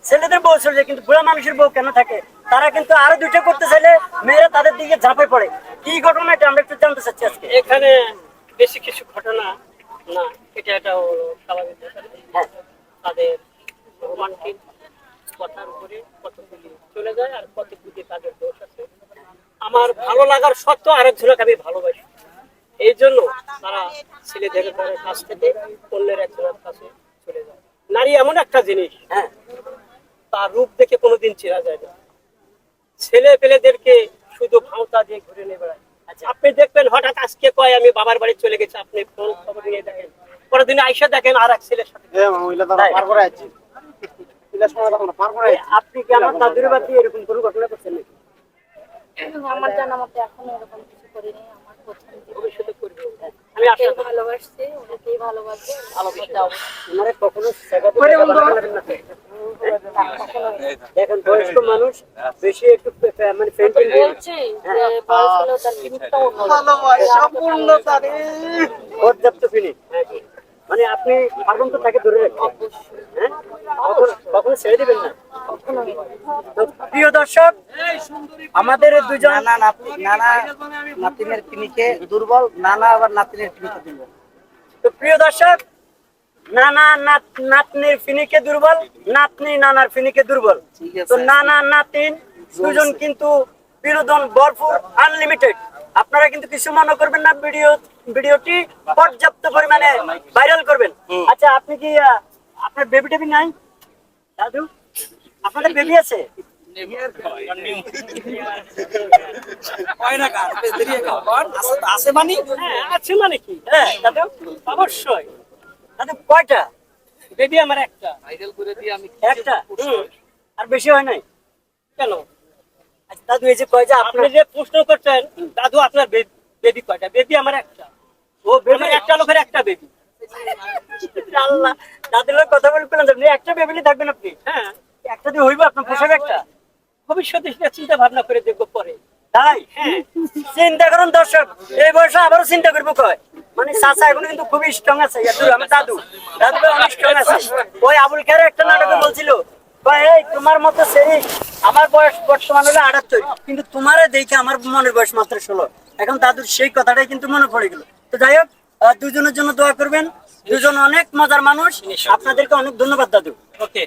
ছেলেদের বউ চলে যায়, কিন্তু বুড়া মানুষের বউ কেন থাকে? তারা কিন্তু আরো দুইটা করতে চাইলে মেয়েরা তাদের দিকে ঝাঁপে পড়ে। কি ঘটনা এটা আমরা একটু জানতে চাচ্ছি আজকে। এখানে বেশি কিছু ঘটনা না, এটা হলো স্বাভাবিক ব্যাপার। হ্যাঁ, তাদের রোমান্টিক কথার উপরে কতগুলি চলে যায় আর কতগুলি তাদের দোষ আছে। আমার ভালো লাগার সত্ত্বেও আরেকজনকে আমি ভালোবাসি, এই জন্য তারা ছেলেদের কাছ থেকে অন্যের একজনের কাছে চলে যায়। নারী এমন একটা জিনিস, হ্যাঁ, তার রূপ দেখে কোনোদিন চেনা যায় না। ছেলে পেলেদেরকে শুধু ভাওতা দিয়ে ঘুরে নিয়ে বেড়ায়। আচ্ছা, আপনি দেখবেন হঠাৎ আজকে কয় আমি বাবার বাড়ি চলে গেছি, আপনি ফোন খবর নিয়ে দেখেন, পরের দিন আইসা দেখেন আর এক ছেলের সাথে। আপনি কি আমার দাদুর বাড়ি এরকম কোনো ঘটনা করছেন নাকি? আমার জানা মতে এখনো এরকম কিছু করিনি। আমার প্রথম ভবিষ্যতে করবে, আমি আশা জীবনে করি। ভালোবাসছি, ওনাকেই ভালোবাসি, ভালোবাসা ওনারা কখনো জায়গাতে টাকা বাড়াবেন না। দেখেন বয়স্ক মানুষ বেশি একটু মানে ফেন্টিং বলছি যে বয়স হলেও তার লিমিটটা পর্যাপ্ত ফিনিশ। মানে আপনি পারবেন তো তাকে ধরে রাখবেন, হ্যাঁ? কখনো ছেড়ে দিবেন না। তো প্রিয় দর্শক, আমাদের এই দুজন নানা নাতিনের পিনিকে দুর্বল, নানা আবার নাতিনের পিনিকে দুর্বল। তো প্রিয় দর্শক, নানা নাতনির ফিনিকে দুর্বল, নাতনি নানার ফিনিকে দুর্বল। ঠিক আছে। তো নানা নাতিন দুজন কিন্তু বিনোদন ভরপুর, আনলিমিটেড। আপনারা কিন্তু কিছু মনে করবেন না, ভিডিওটি পর্যাপ্ত পরিমাণে ভাইরাল করবেন। আচ্ছা, আপনি কি আপনার বেবি টেবি নাই দাদু? আপনাদের বেবি আছে? আছে মানে হ্যাঁ, আছে মানে কি? হ্যাঁ দাদু, অবশ্যই। দাদু কয়টা? বেবি আমার একটা। একটা? আর বেশি হয় নাই? কেন আচ্ছা দাদু, এই যে কয় যে আপনি আপনার যে প্রশ্ন করছেন দাদু আপনার বেবি কয়টা? বেবি আমার একটা। ও বেবি আমার একটা লোকের একটা বেবি। আল্লাহ, দাদুর লোক কথা বলে পেলাম, আপনি একটা বেবিলি থাকবেন আপনি? হ্যাঁ, একটা দিয়ে হইব আপনার পোশাক একটা? ভবিষ্যতে সেটা চিন্তা ভাবনা করে দেখবো পরে। তাই? হ্যাঁ, চিন্তা করুন দর্শক, এই বয়সে আবারও চিন্তা করবো কয়। মানে চাচা এখন কিন্তু খুবই স্ট্রং আছে। আমার দাদু অনেক স্ট্রং আছে। ওই আবুল খের একটা নাটকে বলছিল, কয় এই তোমার মতো সেই আমার বয়স বর্তমান হলো 78, কিন্তু তোমারে দেখে আমার মনের বয়স মাত্র 16। এখন দাদুর সেই কথাটাই কিন্তু মনে পড়ে গেল। তো যাই হোক, দুজনের জন্য দোয়া করবেন, দুজন অনেক মজার মানুষ। আপনাদেরকে অনেক ধন্যবাদ দাদু। ওকে।